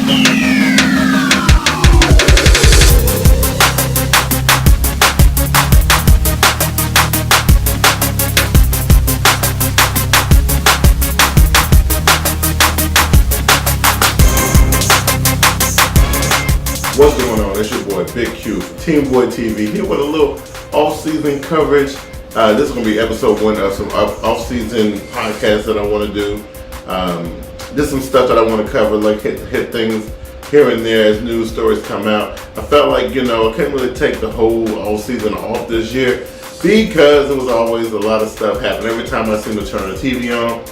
What's going on? It's your boy Big Q from TeamBoydTV here with a little off-season coverage. This is going to be episode 1 of some off-season podcasts that I want to do. Just some stuff that I want to cover, like hit things here and there as news stories come out. I felt like, I couldn't really take the whole all-season off this year because there was always a lot of stuff happening. Every time I seem to turn the TV on,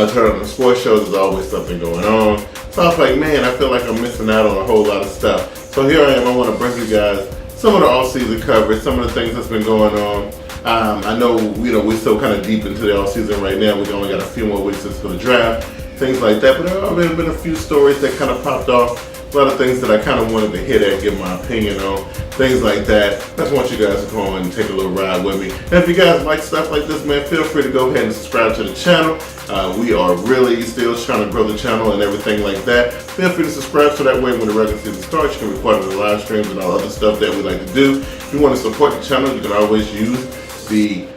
turn on the sports shows, there's always something going on. So I was like, man, I feel like I'm missing out on a whole lot of stuff. So here I am, I want to bring you guys some of the off-season coverage, some of the things that's been going on. I know, we're still kind of deep into the off-season right now. We've only got a few more weeks for the draft, things like that. But there have been a few stories that kind of popped off. A lot of things that I kind of wanted to hit at, give my opinion on, things like that. I just want you guys to come on and take a little ride with me. And if you guys like stuff like this, man, feel free to go ahead and subscribe to the channel. We are really still trying to grow the channel and everything like that. Feel free to subscribe so that way when the regular season starts, you can be part of the live streams and all other stuff that we like to do. If you want to support the channel, you can always use the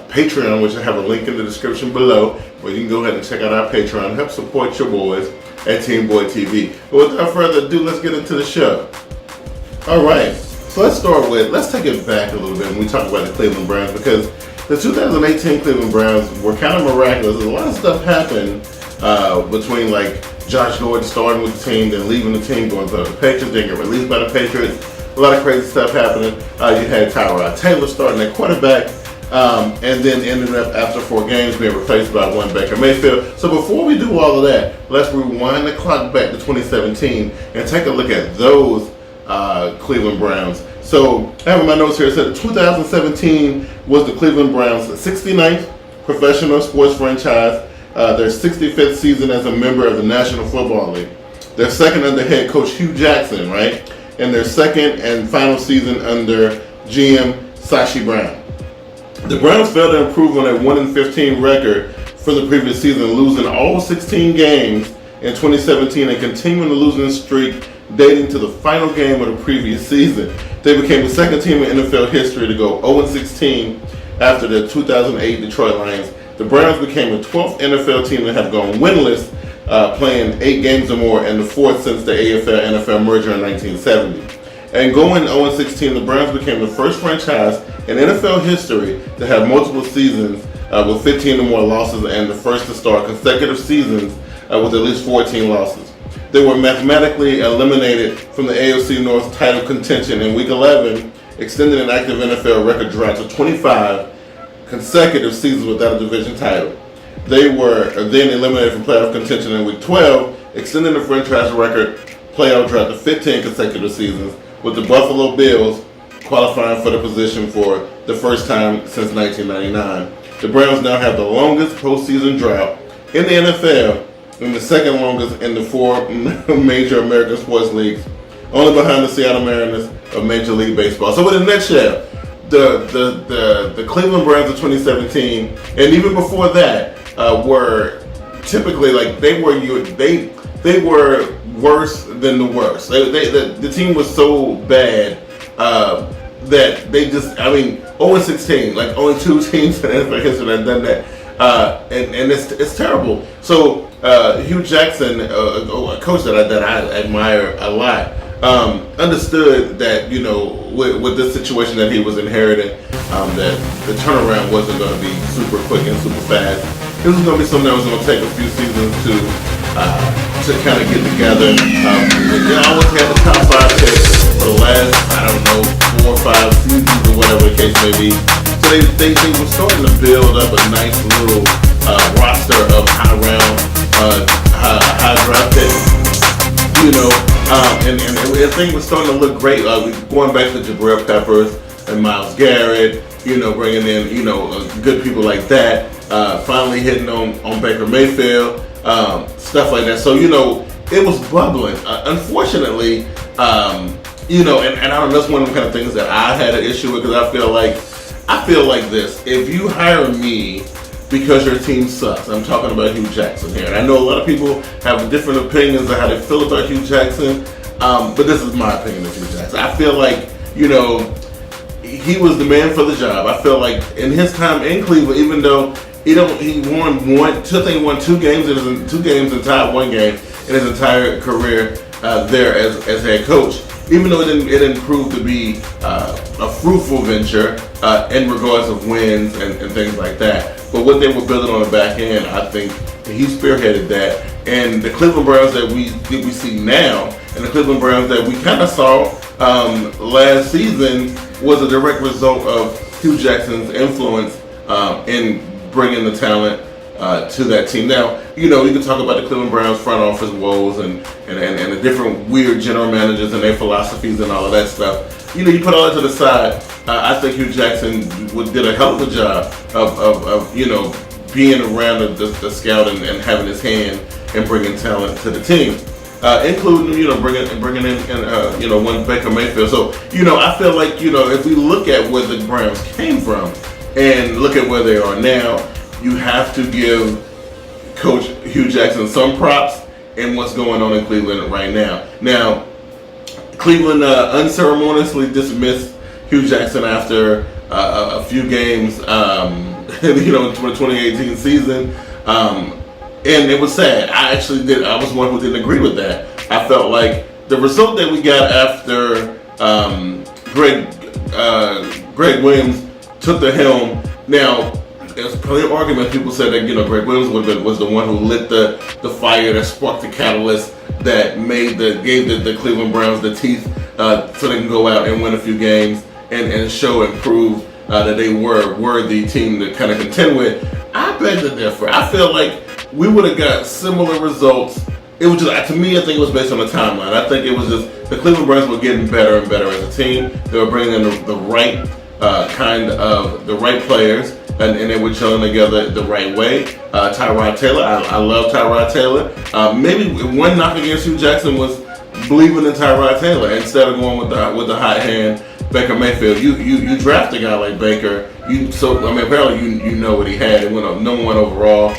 Patreon, which I have a link in the description below, where you can go ahead and check out our Patreon, help support your boys at TeamBoydTV. But without further ado, let's get into the show. All right, so let's take it back a little bit when we talk about the Cleveland Browns, because the 2018 Cleveland Browns were kind of miraculous. A lot of stuff happened between like Josh Gordon starting with the team, then leaving the team, going to the Patriots, then get released by the Patriots. A lot of crazy stuff happening. You had Tyrod Taylor starting at quarterback, and then ended up after 4 games being replaced by one Baker Mayfield. So before we do all of that, let's rewind the clock back to 2017 and take a look at those Cleveland Browns. So I have in my notes here, it said 2017 was the Cleveland Browns' 69th professional sports franchise, their 65th season as a member of the National Football League, their second under head coach Hugh Jackson, right? And their second and final season under GM Sashi Brown. The Browns failed to improve on a 1-15 record for the previous season, losing all 16 games in 2017 and continuing the losing streak dating to the final game of the previous season. They became the second team in NFL history to go 0-16 after the 2008 Detroit Lions. The Browns became the 12th NFL team to have gone winless, playing 8 games or more, and the 4th since the AFL-NFL merger in 1970. And going 0-16, the Browns became the first franchise in NFL history to have multiple seasons with 15 or more losses, and the first to start consecutive seasons with at least 14 losses. They were mathematically eliminated from the AFC North title contention in Week 11, extending an active NFL record drought to 25 consecutive seasons without a division title. They were then eliminated from playoff contention in Week 12, extending the franchise record playoff drought to 15 consecutive seasons, with the Buffalo Bills qualifying for the position for the first time since 1999. The Browns now have the longest postseason drought in the NFL and the second longest in the 4 major American sports leagues, only behind the Seattle Mariners of Major League Baseball. So in a nutshell, the Cleveland Browns of 2017, and even before that, were typically like they were worse than the worst. The team was so bad that they just, 0-16, like only 2 teams in NFL history that have done that, and it's terrible. So Hugh Jackson, a coach that I admire a lot, understood that with this situation that he was inheriting, that the turnaround wasn't going to be super quick and super fast. This was going to be something that was going to take a few seasons to kind of get together. They always had the top 5 picks for the last, 4 or 5 seasons or whatever the case may be. So they were starting to build up a nice little roster of high draft picks, and things were starting to look great. Going back to Jabril Peppers and Myles Garrett, bringing in, good people like that. Finally hitting on Baker Mayfield, stuff like that. So, it was bubbling. Unfortunately, and I don't know, that's one of the kind of things that I had an issue with, because I feel like this. If you hire me because your team sucks. I'm talking about Hugh Jackson here. And I know a lot of people have different opinions on how they feel about Hugh Jackson, but this is my opinion of Hugh Jackson. I feel like, he was the man for the job. I feel like in his time in Cleveland, even though he won two games and tied one game in his entire career there as head coach. Even though it didn't prove to be a fruitful venture in regards of wins and things like that. But what they were building on the back end, I think he spearheaded that. And the Cleveland Browns that we see now, and the Cleveland Browns that we kind of saw last season, was a direct result of Hugh Jackson's influence in bringing the talent to that team. Now, you can talk about the Cleveland Browns front office woes and the different weird general managers and their philosophies and all of that stuff. You put all that to the side. I think Hugh Jackson did a hell of a job of being around the scout and having his hand in bringing talent to the team, including bringing in one Baker Mayfield. So I feel like if we look at where the Browns came from and look at where they are now, you have to give Coach Hugh Jackson some props in what's going on in Cleveland right now. Now, Cleveland unceremoniously dismissed Hugh Jackson after a few games, in the 2018 season, and it was sad. I was one who didn't agree with that. I felt like the result that we got after Greg Williams took the helm. Now, there's plenty of argument. People said that Greg Williams was the one who lit the fire that sparked the catalyst that gave the Cleveland Browns the teeth so they can go out and win a few games and show and prove that they were a worthy team to kind of contend with. I beg to differ. I feel like we would have got similar results. It was just, to me, I think it was based on the timeline. I think it was just the Cleveland Browns were getting better and better as a team. They were bringing in the right the right players, and they were gelling together the right way. Tyrod Taylor, I love Tyrod Taylor. Maybe one knock against Hugh Jackson was believing in Tyrod Taylor instead of going with the hot hand Baker Mayfield. You draft a guy like Baker. Apparently you know what he had. It went up number one overall,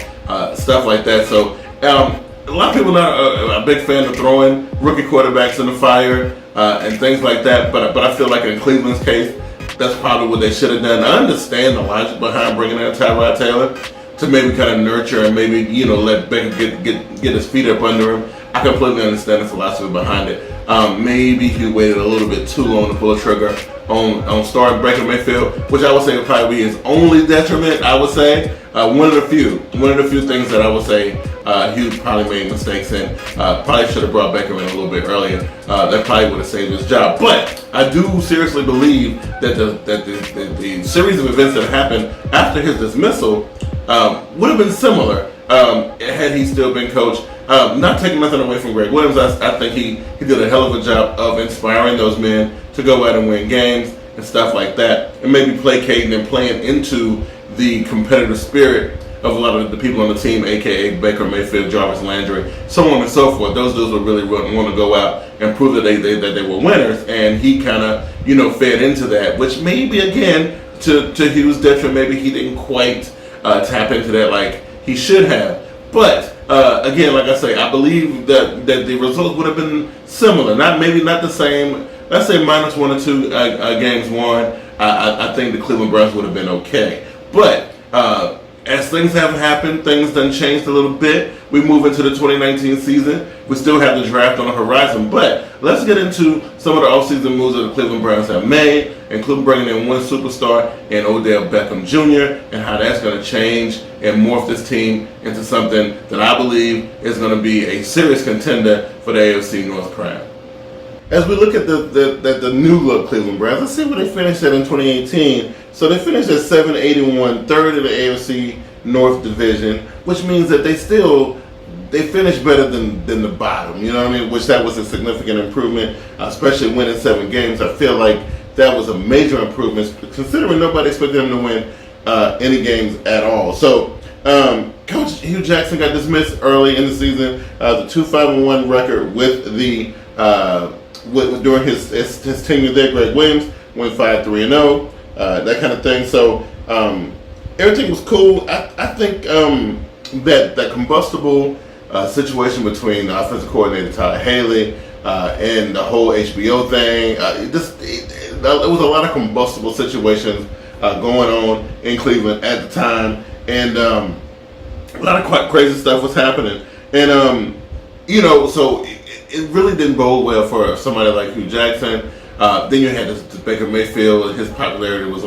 stuff like that. So a lot of people are not a big fan of throwing rookie quarterbacks in the fire and things like that. But I feel like in Cleveland's case, that's probably what they should have done. I understand the logic behind bringing in Tyrod Taylor to maybe kind of nurture and maybe let Baker get his feet up under him. I completely understand the philosophy behind it. Maybe he waited a little bit too long to pull a trigger on starting Baker Mayfield, which I would say would probably be his only detriment. I would say one of the few things that I would say Hugh probably made mistakes in. Probably should have brought Baker in a little bit earlier. That probably would have saved his job. But I do seriously believe that the series of events that happened after his dismissal would have been similar had he still been coach. Not taking nothing away from Greg Williams, I think he did a hell of a job of inspiring those men to go out and win games and stuff like that, and maybe placating and playing into the competitive spirit of a lot of the people on the team, aka Baker Mayfield, Jarvis Landry, so on and so forth. Those dudes would really want to go out and prove that they were winners, and he kind of fed into that, which maybe again to Hugh's detriment, maybe he didn't quite tap into that like he should have. But again, like I say, I believe that the results would have been similar. Maybe not the same. Let's say minus 1 or 2 games won. I think the Cleveland Browns would have been okay. But as things have happened, things done changed a little bit. We move into the 2019 season. We still have the draft on the horizon. But let's get into some of the offseason moves that the Cleveland Browns have made, including bringing in one superstar in Odell Beckham Jr., and how that's going to change and morph this team into something that I believe is going to be a serious contender for the AFC North crown. As we look at the new look Cleveland Browns, let's see where they finished at in 2018. So they finished at 7-81, third in the AFC North Division, which means that they finished better than the bottom. You know what I mean? Which that was a significant improvement, especially winning 7 games. I feel like that was a major improvement, considering nobody expected them to win any games at all. So Coach Hugh Jackson got dismissed early in the season. The 2-5-1 record with the during his tenure there, Greg Williams went 5-3-0, that kind of thing. So everything was cool. I think that combustible situation between the offensive coordinator Tyler Haley and the whole HBO thing, it was a lot of combustible situations going on in Cleveland at the time, and a lot of quite crazy stuff was happening, and so it really didn't bode well for somebody like Hugh Jackson. Then you had this Baker Mayfield. His popularity was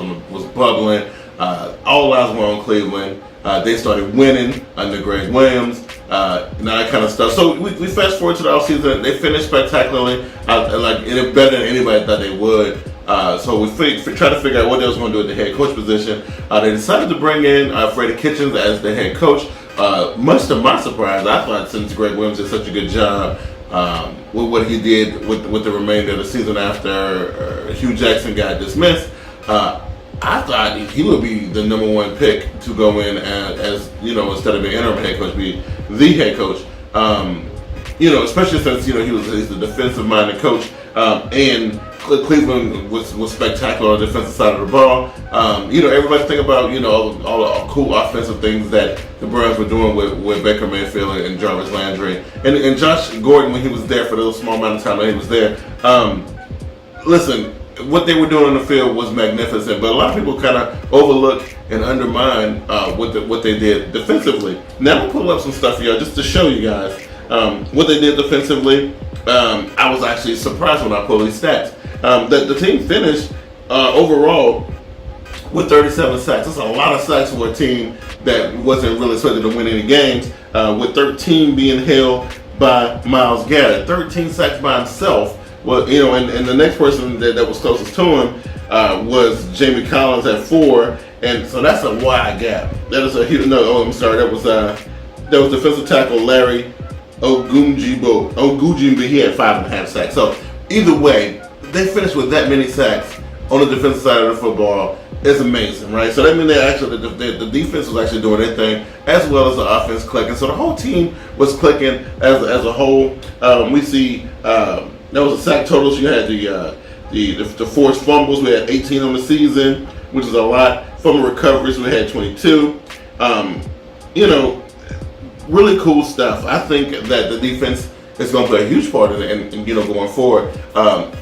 bubbling. All eyes were on Cleveland. They started winning under Greg Williams, and that kind of stuff. So we fast forward to the offseason. They finished spectacularly, better than anybody thought they would. So we tried to figure out what they was going to do at the head coach position. They decided to bring in Freddie Kitchens as the head coach. Much to my surprise, I thought since Greg Williams did such a good job with what he did with the remainder of the season after Hugh Jackson got dismissed, I thought he would be the number one pick to go in as instead of being interim head coach, be the head coach. Especially since he's the defensive minded coach, and Cleveland was spectacular on the defensive side of the ball. Everybody think about all the cool offensive things that the Browns were doing with Baker Mayfield and Jarvis Landry and Josh Gordon when he was there for the small amount of time that he was there. Listen, what they were doing on the field was magnificent, but a lot of people kind of overlook and undermine what they did defensively. Now I'm gonna pull up some stuff here just to show you guys what they did defensively. I was actually surprised when I pulled these stats. That the team finished overall with 37 sacks. That's a lot of sacks for a team that wasn't really expected to win any games, with 13 being held by Myles Garrett. 13 sacks by himself. Well, and the next person that was closest to him was Jamie Collins at 4, and so that's a wide gap. That is that was defensive tackle Larry Ogunjimbi. He had 5.5 sacks. So either way, they finished with that many sacks on the defensive side of the football. It's amazing, right? So that means the defense was actually doing their thing as well as the offense clicking. So the whole team was clicking as a whole. We see that was a sack total. So you had the forced fumbles. We had 18 on the season, which is a lot. Fumble recoveries, we had 22. Really cool stuff. I think that the defense is going to play a huge part in it, and going forward.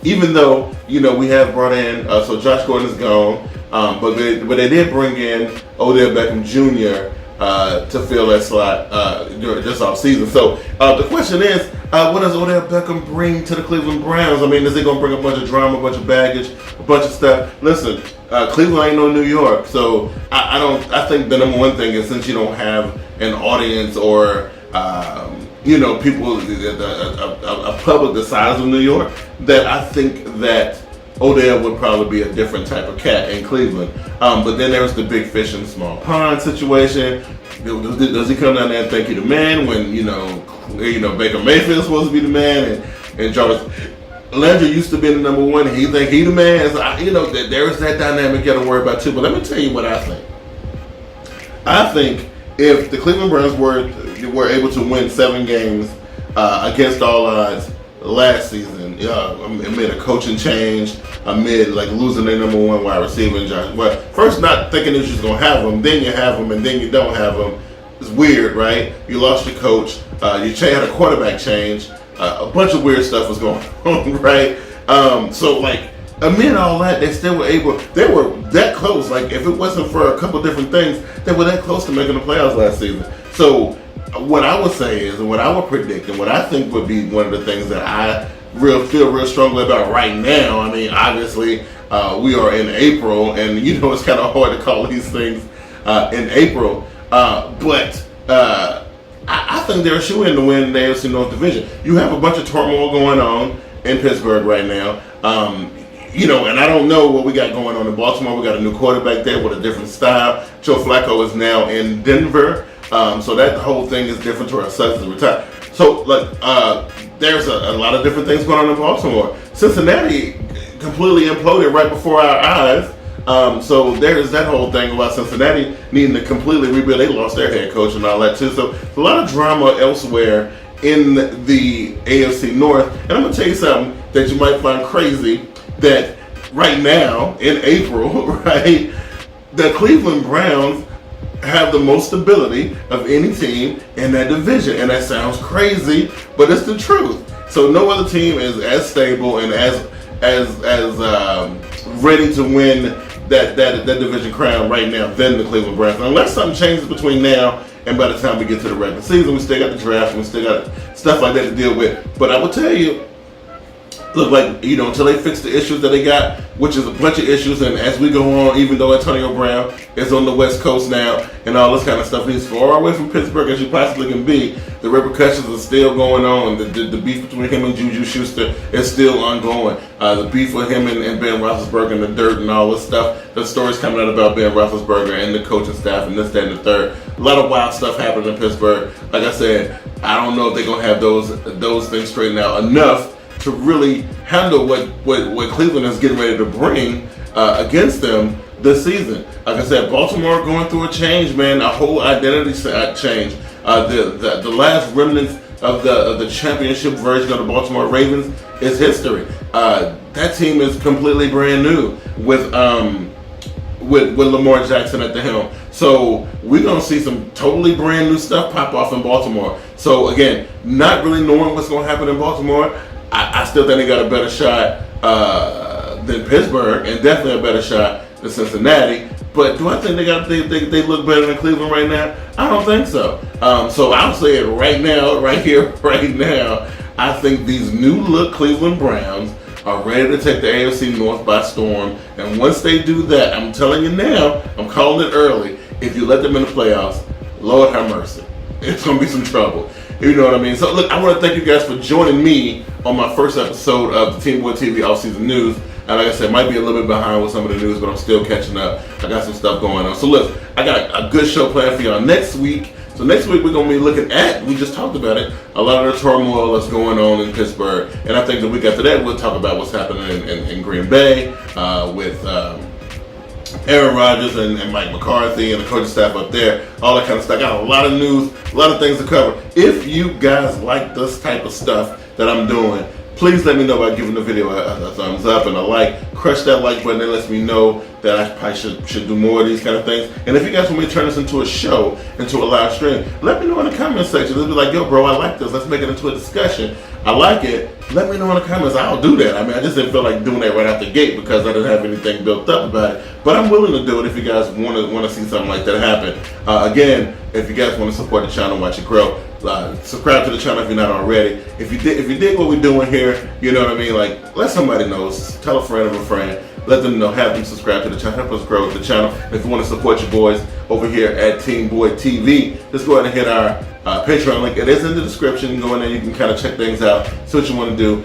Even though we have brought in, so Josh Gordon is gone, but they did bring in Odell Beckham Jr. To fill that slot during this offseason. So the question is, what does Odell Beckham bring to the Cleveland Browns? I mean, is he going to bring a bunch of drama, a bunch of baggage, a bunch of stuff? Listen, Cleveland ain't no New York, so I think the number one thing is, since you don't have an audience or people, a public the size of New York, that I think that Odell would probably be a different type of cat in Cleveland. But then there's the big fish in the small pond situation. Does he come down there and think he's the man when Baker Mayfield's supposed to be the man, and Jarvis Landry used to be the number one, and he think he the man? So there's that dynamic you got to worry about too. But let me tell you what I think. I think if the Cleveland Browns were able to win 7 games against all odds last season, amid a coaching change, amid losing their number one wide receiver in Josh. Well, first not thinking that you're just gonna have them, then you have them, and then you don't have them. It's weird, right? You lost your coach. You had a quarterback change. A bunch of weird stuff was going on, right? So amid all that, they still were able. They were that close. If it wasn't for a couple different things, they were that close to making the playoffs last season. So what I would say is, and what I would predict, and what I think would be one of the things that I feel real strongly about right now. I mean, obviously, we are in April, and it's kind of hard to call these things in April. But I think they're a shoo-in to win the AFC North Division. You have a bunch of turmoil going on in Pittsburgh right now. And I don't know what we got going on in Baltimore. We got a new quarterback there with a different style. Joe Flacco is now in Denver. So that whole thing is different to our Sutton's retired. So there's a lot of different things going on in Baltimore. Cincinnati completely imploded right before our eyes. So there's that whole thing about Cincinnati needing to completely rebuild. They lost their head coach and all that too. So a lot of drama elsewhere in the AFC North. And I'm going to tell you something that you might find crazy, that right now in April, right, the Cleveland Browns have the most stability of any team in that division. And that sounds crazy, but it's the truth. So no other team is as stable and as ready to win that division crown right now than the Cleveland Browns. Unless something changes between now and by the time we get to the regular season, we still got the draft, we still got stuff like that to deal with. But I will tell you, look, like, you know, until they fix the issues that they got, which is a bunch of issues, and as we go on, even though Antonio Brown is on the West Coast now and all this kind of stuff, he's far away from Pittsburgh as you possibly can be. The repercussions are still going on. The beef between him and Juju Schuster is still ongoing. The beef with him and Ben Roethlisberger and the dirt and all this stuff. The stories coming out about Ben Roethlisberger and the coaching staff and this, that, and the third. A lot of wild stuff happening in Pittsburgh. Like I said, I don't know if they're gonna have those things straightened out enough to really handle what Cleveland is getting ready to bring against them this season. Like I said, Baltimore going through a change, man, a whole identity change. The last remnants of the championship version of the Baltimore Ravens is history. That team is completely brand new with Lamar Jackson at the helm. So we're gonna see some totally brand new stuff pop off in Baltimore. So again, not really knowing what's gonna happen in Baltimore, I still think they got a better shot than Pittsburgh, and definitely a better shot than Cincinnati. But do I think they look better than Cleveland right now? I don't think so. So I'll say it right now, right here, right now. I think these new look Cleveland Browns are ready to take the AFC North by storm. And once they do that, I'm telling you now, I'm calling it early. If you let them in the playoffs, Lord have mercy, it's gonna be some trouble. You know what I mean? So look, I want to thank you guys for joining me on my first episode of the Team Boy TV Offseason News. And like I said, might be a little bit behind with some of the news, but I'm still catching up. I got some stuff going on. So look, I got a good show planned for y'all next week. So next week we're going to be looking at, we just talked about it, a lot of the turmoil that's going on in Pittsburgh. And I think the week after that we'll talk about what's happening in Green Bay with Aaron Rodgers and Mike McCarthy and the coaching staff up there, all that kind of stuff. I got a lot of news, a lot of things to cover. If you guys like this type of stuff that I'm doing, please let me know by giving the video a thumbs up and a like. Crush that like button. That lets me know that I probably should do more of these kind of things. And if you guys want me to turn this into a show, into a live stream, let me know in the comment section. Let's be like, yo, bro, I like this. Let's make it into a discussion. I like it. Let me know in the comments. I'll do that. I mean, I just didn't feel like doing that right out the gate because I didn't have anything built up about it. But I'm willing to do it if you guys want to see something like that happen. Again, if you guys want to support the channel, watch it grow. Subscribe to the channel if you're not already. If you dig what we're doing here, you know what I mean. Like, let somebody know. Tell a friend of a friend. Let them know. Have them subscribe to the channel. Help us grow the channel. If you want to support your boys over here at Team Boyd TV, just go ahead and hit our Patreon link. It is in the description. Go in there. You can kind of check things out. See what you want to do.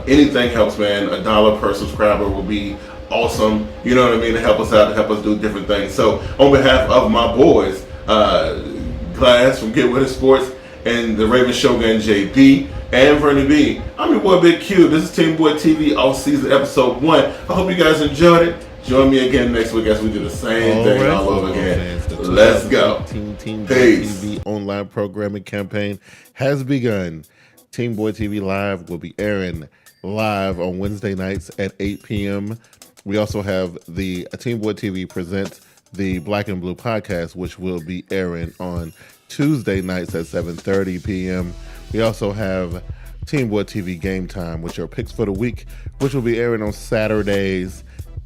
Anything helps, man. $1 per subscriber will be awesome. You know what I mean? To help us out, to help us do different things. So, on behalf of my boys, Glass from Get With It Sports, and the Raven Shogun JP, and Vernie B, I'm your boy Big Q. This is Team Boy TV Offseason Episode 1. I hope you guys enjoyed it. Join me again next week as we do the same thing all over again. Let's go. Team Boy TV online programming campaign has begun. Team Boy TV Live will be airing live on Wednesday nights at 8 p.m. We also have the Team Boy TV presents the Black and Blue podcast, which will be airing on Tuesday nights at 7:30 p.m. We also have Team Boy TV Game Time, which are picks for the week, which will be airing on Saturdays.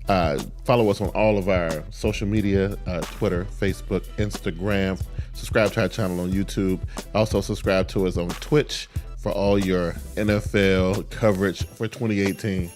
Follow us on all of our social media, Twitter, Facebook, Instagram. Subscribe to our channel on YouTube. Also subscribe to us on Twitch for all your NFL coverage for 2018.